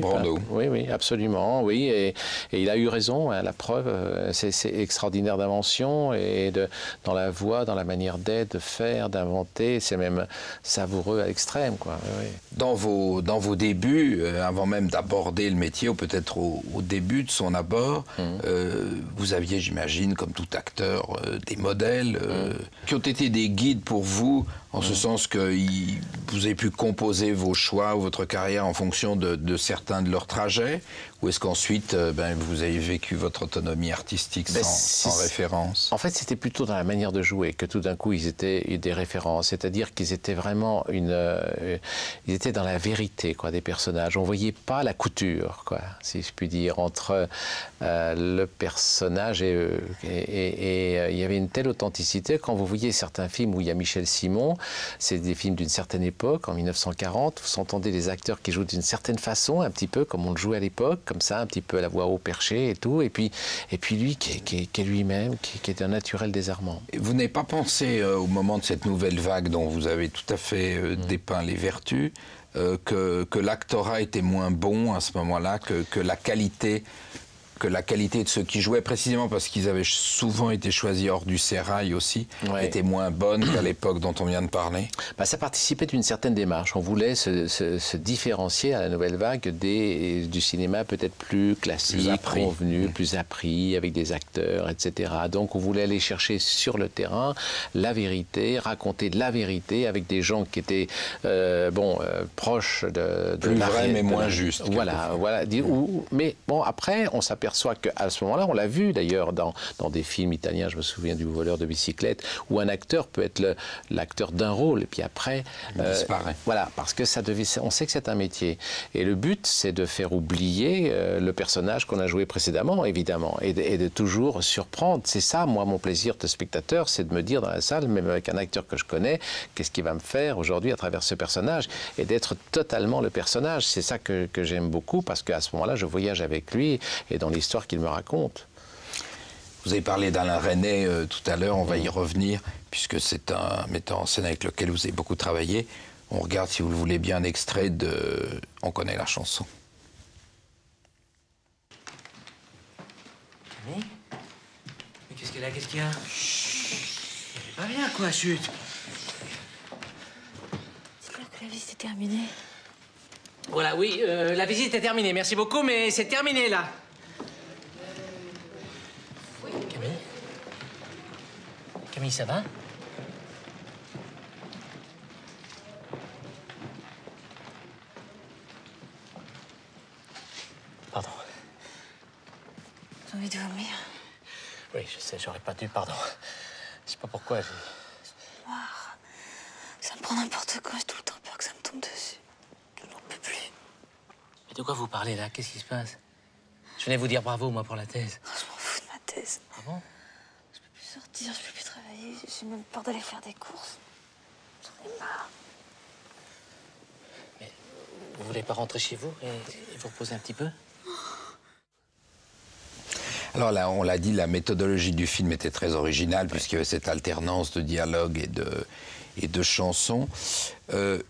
Brando. Oui, absolument. Oui, et il a eu raison, hein, la preuve, c'est extraordinaire d'invention et dans la voix, dans la manière d'être, de faire, d'inventer, c'est même savoureux à l'extrême, quoi. Oui. Dans vos débuts, avant même d'aborder le métier, ou peut-être au début de son abord, vous aviez, j'imagine, comme tout acteur, des modèles qui ont été des guides pour vous, en ce sens que vous avez pu composer vos choix ou votre carrière en fonction de certains de leurs trajets, ou est-ce qu'ensuite vous avez vécu votre autonomie artistique sans référence? En fait, c'était plutôt dans la manière de jouer que tout d'un coup ils étaient des références, c'est-à-dire qu'ils étaient vraiment ils étaient dans la vérité, quoi, des personnages. On voyait pas la couture, quoi, si je puis dire, entre le personnage et eux. Et il y avait une telle authenticité quand vous voyez certains films où il y a Michel Simon. C'est des films d'une certaine époque, en 1940. Vous entendez les acteurs qui jouent d'une certaine façon, un petit peu comme on le jouait à l'époque, comme ça, un petit peu à la voix haut perché et tout. Et puis lui qui est lui-même, qui est un naturel désarmant. Et vous n'avez pas pensé, au moment de cette nouvelle vague dont vous avez tout à fait dépeint les vertus, que l'actorat était moins bon à ce moment-là, que la qualité de ceux qui jouaient, précisément parce qu'ils avaient souvent été choisis hors du sérail aussi, était moins bonne qu'à l'époque dont on vient de parler? Ça participait d'une certaine démarche. On voulait se différencier à la nouvelle vague du cinéma peut-être plus classique, convenu, plus appris, avec des acteurs, etc. Donc on voulait aller chercher sur le terrain la vérité, raconter la vérité avec des gens qui étaient proches de plus vrai mais moins juste. Voilà. Mais bon, après, on s'aperçoit qu'à ce moment-là, on l'a vu d'ailleurs dans des films italiens, je me souviens du Voleur de bicyclette, où un acteur peut être l'acteur d'un rôle, et puis après... il disparaît. Voilà, parce que on sait que c'est un métier. Et le but, c'est de faire oublier le personnage qu'on a joué précédemment, évidemment, et de toujours surprendre. C'est ça, moi, mon plaisir de spectateur, c'est de me dire dans la salle, même avec un acteur que je connais, qu'est-ce qu'il va me faire aujourd'hui à travers ce personnage, et d'être totalement le personnage. C'est ça que j'aime beaucoup, parce qu'à ce moment-là, je voyage avec lui, et dans l'histoire qu'il me raconte. Vous avez parlé d'Alain Resnais tout à l'heure, on va y revenir, puisque c'est un metteur en scène avec lequel vous avez beaucoup travaillé. On regarde, si vous le voulez bien, un extrait de « On connaît la chanson ». Camille ? Mais qu'est-ce qu'elle a? Qu'est-ce qu'il y a? Chut. Pas bien, quoi, chut. Dites-leur que la visite est terminée. Voilà, oui, la visite est terminée. Merci beaucoup, mais c'est terminé, là. Camille? Camille, ça va? Pardon. J'ai envie de vomir. Oui, je sais, j'aurais pas dû, pardon. Je sais pas pourquoi, j'ai... Noir. Ça me prend n'importe quoi, j'ai tout le temps peur que ça me tombe dessus. Je n'en peux plus. Mais de quoi vous parlez, là? Qu'est-ce qui se passe? Je venais vous dire bravo, moi, pour la thèse. Oh, je m'en fous de ma thèse. Ah bon? Je peux plus sortir, je peux plus travailler. J'ai même peur d'aller faire des courses. J'en ai marre. Mais vous voulez pas rentrer chez vous et vous reposer un petit peu? Alors là, on l'a dit, la méthodologie du film était très originale, puisqu'il y avait cette alternance de dialogue et de chansons.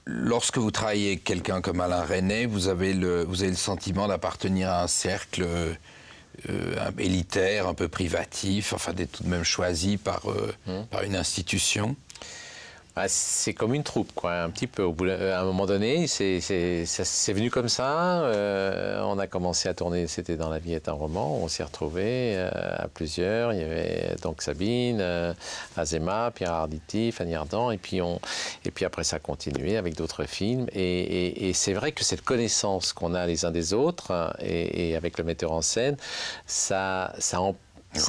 Lorsque vous travaillez avec quelqu'un comme Alain Resnais, vous avez le sentiment d'appartenir à un cercle élitaire, un peu privatif, enfin d'être tout de même choisi par une institution. C'est comme une troupe, quoi, un petit peu. À un moment donné, c'est venu comme ça. On a commencé à tourner, c'était dans La vie est un roman. On s'y retrouvés à plusieurs. Il y avait donc Sabine, Azéma, Pierre Arditi, Fanny Ardant. Et puis après, ça a continué avec d'autres films. Et c'est vrai que cette connaissance qu'on a les uns des autres, et avec le metteur en scène, ça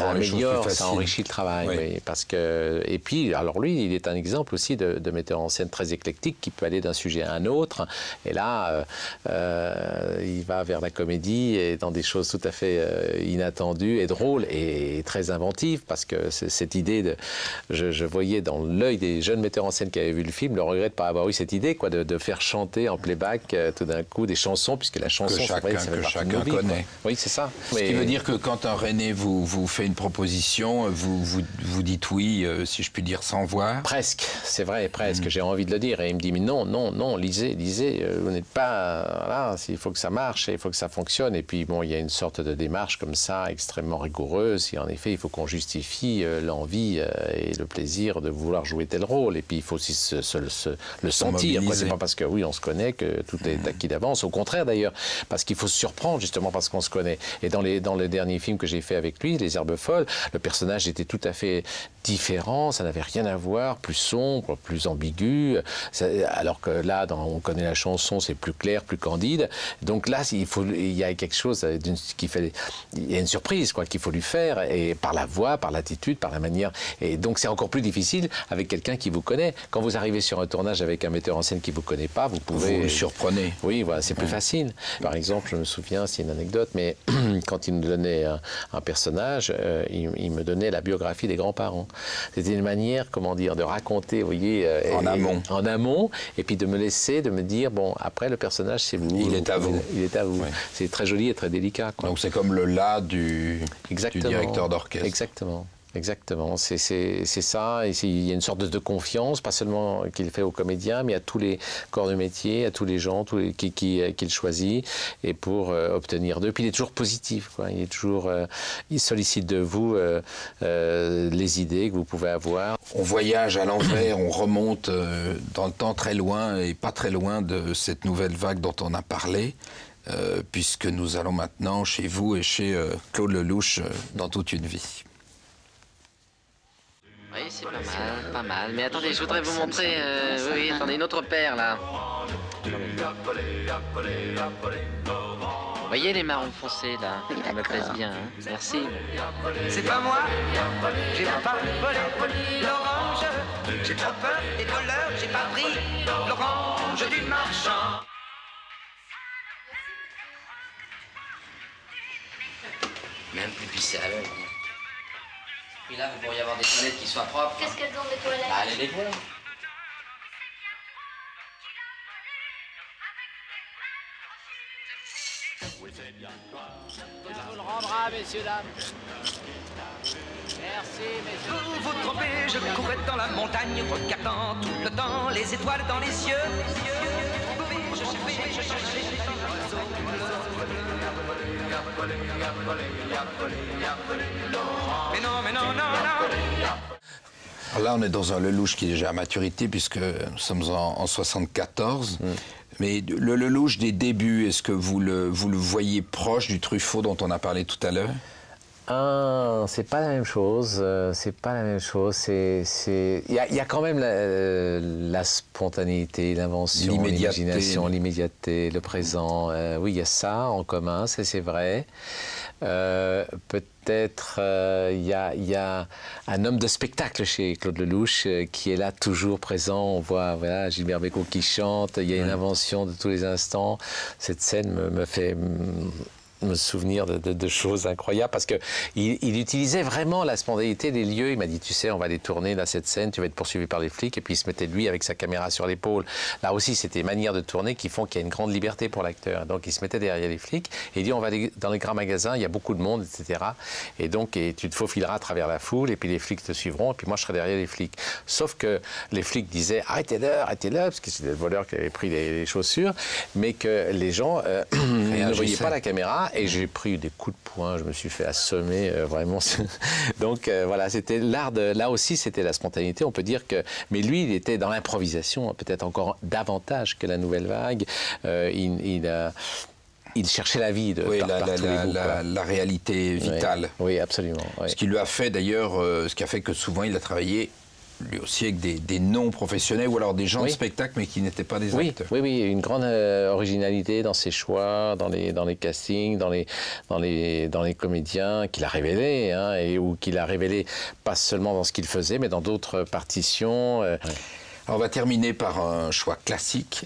améliore, ça enrichit le travail, oui, parce que... Et puis, alors lui, il est un exemple aussi de metteur en scène très éclectique qui peut aller d'un sujet à un autre. Et là, il va vers la comédie et dans des choses tout à fait inattendues et drôles et très inventives, parce que cette idée de... Je voyais dans l'œil des jeunes metteurs en scène qui avaient vu le film le regret de ne pas avoir eu cette idée, quoi, de faire chanter en playback tout d'un coup des chansons, puisque la chanson, que chacun connaît. Oui, c'est ça. Ce qui veut dire que quand un Resnais vous fait une proposition, vous dites oui, si je puis dire, sans voir? Presque, c'est vrai, presque. J'ai envie de le dire. Et il me dit, mais non, lisez, vous n'êtes pas... Voilà, il faut que ça marche, il faut que ça fonctionne. Et puis, bon, il y a une sorte de démarche comme ça, extrêmement rigoureuse. Et en effet, il faut qu'on justifie l'envie et le plaisir de vouloir jouer tel rôle. Et puis, il faut aussi le sentir. C'est pas parce que, oui, on se connaît que tout est acquis d'avance. Au contraire, d'ailleurs, parce qu'il faut se surprendre, justement, parce qu'on se connaît. Et dans les derniers films que j'ai fait avec lui, Les Herbes Folles, le personnage était tout à fait différent, ça n'avait rien à voir, plus sombre, plus ambigu, alors que là, On connaît la chanson, c'est plus clair, plus candide. Donc là, il y a quelque chose il y a une surprise, quoi, qu'il faut lui faire, et par la voix, par l'attitude, par la manière. Et donc c'est encore plus difficile avec quelqu'un qui vous connaît. Quand vous arrivez sur un tournage avec un metteur en scène qui vous connaît pas, vous pouvez... Vous le surprenez. Oui, voilà, c'est plus facile. Par exemple, je me souviens, c'est une anecdote, mais quand il nous donnait un personnage, personnage, il me donnait la biographie des grands-parents. C'était une manière, comment dire, de raconter, vous voyez, en amont, et puis de me laisser, de me dire, bon, après le personnage, c'est vous. Il est à vous. Il est à vous. Oui. C'est très joli et très délicat, quoi. Donc c'est comme le là du directeur d'orchestre. Exactement. Exactement, c'est ça. Et il y a une sorte de confiance, pas seulement qu'il fait aux comédiens, mais à tous les corps de métier, à tous les gens qu'il choisit, et pour obtenir d'eux. Puis il est toujours positif, quoi. Il est toujours, il sollicite de vous les idées que vous pouvez avoir. On voyage à l'envers, on remonte dans le temps très loin et pas très loin de cette nouvelle vague dont on a parlé. Puisque nous allons maintenant chez vous et chez Claude Lelouch dans toute une vie. Oui, c'est pas mal. Mais attendez, je voudrais vous montrer... oui, attendez, une autre paire, là. Vous voyez les marrons foncés, là? Ça me plaise bien, hein. Merci. C'est pas moi, j'ai pas volé l'orange. J'ai trop peur des voleurs, j'ai pas pris l'orange du marchand. Même plus pissé à l'œil. Puis là, vous pourriez avoir des toilettes qui soient propres. Qu'est-ce qu'elles ont, des toilettes? Bah, allez les voir. Je vous le rendra, messieurs, dames. Merci, messieurs. Vous vous trompez, je courais dans la montagne, regardant tout le temps les étoiles dans les cieux. Je cherchais mais non. Alors là, on est dans un Lelouch qui est déjà à maturité, puisque nous sommes en 74. Mais le Lelouch des débuts, est-ce que vous le voyez proche du Truffaut dont on a parlé tout à l'heure? C'est pas la même chose. C'est pas la même chose. Il y a quand même la spontanéité, l'invention, l'imagination, l'immédiateté, le présent. Oui, il y a ça en commun, ça c'est vrai. Peut-être il y a un homme de spectacle chez Claude Lelouch qui est là toujours présent. On voit voilà, Gilbert Bécaud qui chante. Il y a une invention de tous les instants. Cette scène me fait me souvenir de choses incroyables parce qu'il utilisait vraiment la spontanéité des lieux. Il m'a dit, tu sais, on va aller tourner là cette scène, tu vas être poursuivi par les flics, et puis il se mettait lui avec sa caméra sur l'épaule. Là aussi, c'était des manières de tourner qui font qu'il y a une grande liberté pour l'acteur. Donc il se mettait derrière les flics et il dit, on va aller dans les grands magasins, il y a beaucoup de monde, etc. Et donc tu te faufileras à travers la foule et puis les flics te suivront et puis moi je serai derrière les flics. Sauf que les flics disaient, arrêtez-le, parce que c'était le voleur qui avait pris les chaussures, mais que les gens ne voyaient pas la caméra. Et j'ai pris des coups de poing, je me suis fait assommer, vraiment. Donc voilà, c'était l'art de... Là aussi, c'était la spontanéité, on peut dire que... Mais lui, il était dans l'improvisation, peut-être encore davantage que la nouvelle vague. Il cherchait la vie la réalité vitale. Oui, absolument. Oui. Ce qui lui a fait d'ailleurs, ce qui a fait que souvent il a travaillé lui aussi avec des non-professionnels ou alors des gens de spectacle mais qui n'étaient pas des acteurs. Oui, une grande originalité dans ses choix, dans les castings, dans les comédiens qu'il a révélés, hein, ou qu'il a révélé pas seulement dans ce qu'il faisait, mais dans d'autres partitions. Alors on va terminer par un choix classique,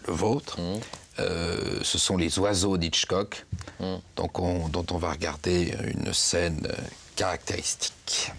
le vôtre. Ce sont les oiseaux d'Hitchcock, dont on va regarder une scène caractéristique.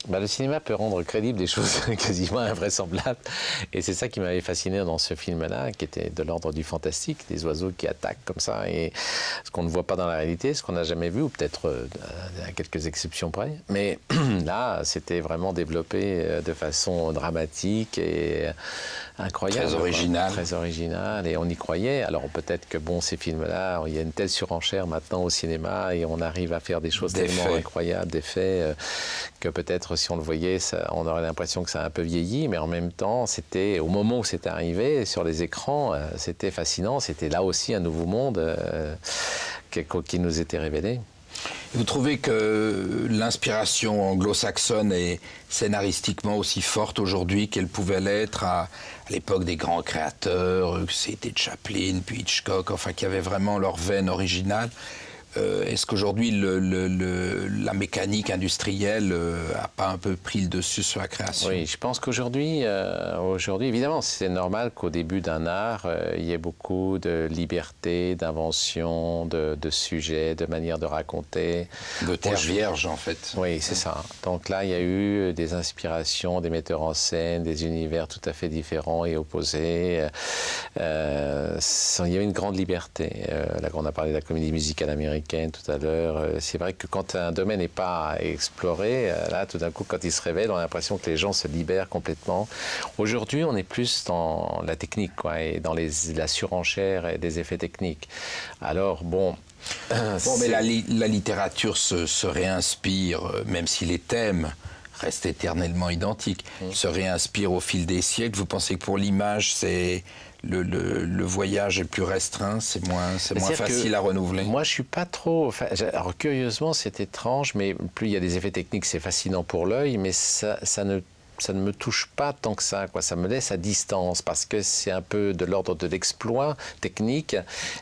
Le cinéma peut rendre crédibles des choses quasiment invraisemblables. Et c'est ça qui m'avait fasciné dans ce film-là, qui était de l'ordre du fantastique, des oiseaux qui attaquent comme ça, et ce qu'on ne voit pas dans la réalité, ce qu'on n'a jamais vu, ou peut-être à quelques exceptions près. Mais là, c'était vraiment développé de façon dramatique et incroyable. Très original. Très original, et on y croyait. Alors peut-être que bon, ces films-là, il y a une telle surenchère maintenant au cinéma, et on arrive à faire des choses tellement incroyables, des faits, que peut-être si on le voyait, on aurait l'impression que ça a un peu vieilli, mais en même temps, c'était au moment où c'était arrivé, sur les écrans, c'était fascinant, c'était là aussi un nouveau monde qui nous était révélé. Vous trouvez que l'inspiration anglo-saxonne est scénaristiquement aussi forte aujourd'hui qu'elle pouvait l'être à l'époque des grands créateurs, que c'était Chaplin, puis Hitchcock, enfin qui avaient vraiment leur veine originale? Est-ce qu'aujourd'hui la mécanique industrielle n'a pas un peu pris le dessus sur la création? Oui, je pense qu'aujourd'hui, évidemment, c'est normal qu'au début d'un art, il y ait beaucoup de liberté, d'invention, de sujets, de manière de raconter. De terre vierge, en fait. Oui, c'est ça. Donc là, il y a eu des inspirations, des metteurs en scène, des univers tout à fait différents et opposés. Il y avait une grande liberté. Là, on a parlé de la comédie musicale américaine tout à l'heure. C'est vrai que quand un domaine n'est pas exploré, là, tout d'un coup, quand il se révèle, on a l'impression que les gens se libèrent complètement. Aujourd'hui, on est plus dans la technique, quoi, et dans la surenchère et des effets techniques. Alors, bon... mais la littérature se réinspire, même si les thèmes restent éternellement identiques, se réinspire au fil des siècles. Vous pensez que pour l'image, c'est... Le voyage est plus restreint, c'est moins facile à renouveler. Moi, je suis pas trop... Alors, curieusement, c'est étrange, mais plus il y a des effets techniques, c'est fascinant pour l'œil, mais ça ne me touche pas tant que ça, quoi. Ça me laisse à distance, parce que c'est un peu de l'ordre de l'exploit technique,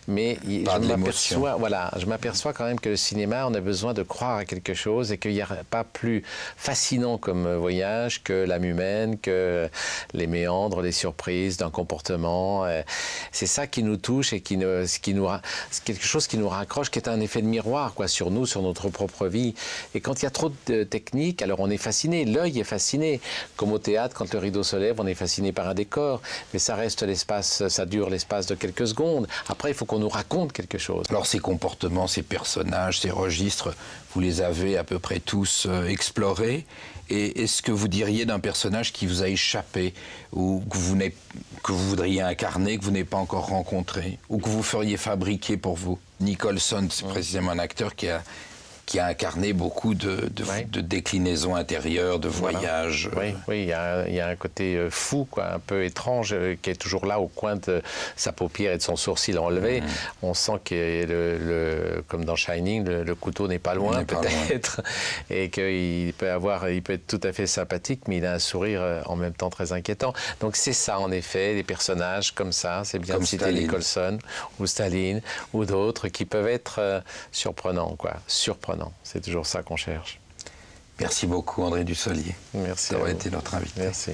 mais je m'aperçois quand même que le cinéma, on a besoin de croire à quelque chose, et qu'il n'y a pas plus fascinant comme voyage que l'âme humaine, que les méandres, les surprises d'un comportement. C'est ça qui nous touche, et c'est quelque chose qui nous raccroche, qui est un effet de miroir, quoi, sur nous, sur notre propre vie. Et quand il y a trop de techniques, alors on est fasciné, l'œil est fasciné. Comme au théâtre, quand le rideau se lève, on est fasciné par un décor, mais ça reste ça dure l'espace de quelques secondes. Après, il faut qu'on nous raconte quelque chose. Alors ces comportements, ces personnages, ces registres, vous les avez à peu près tous explorés. Et est-ce que vous diriez d'un personnage qui vous a échappé, ou que vous voudriez incarner, que vous n'avez pas encore rencontré, ou que vous feriez fabriquer pour vous? Nicholson, c'est précisément un acteur qui a incarné beaucoup de déclinaisons intérieures, de voyages. Oui, il y a un côté fou, quoi, un peu étrange, qui est toujours là au coin de sa paupière et de son sourcil enlevé. On sent que, comme dans Shining, le couteau n'est pas loin, peut-être, et qu'il peut être tout à fait sympathique, mais il a un sourire en même temps très inquiétant. Donc c'est ça, en effet, les personnages comme ça, c'est bien de citer Nicholson, ou Staline, ou d'autres, qui peuvent être surprenants, quoi, surprenants. C'est toujours ça qu'on cherche. Merci beaucoup, André Dussolier. Merci. D'avoir été notre invité. Merci.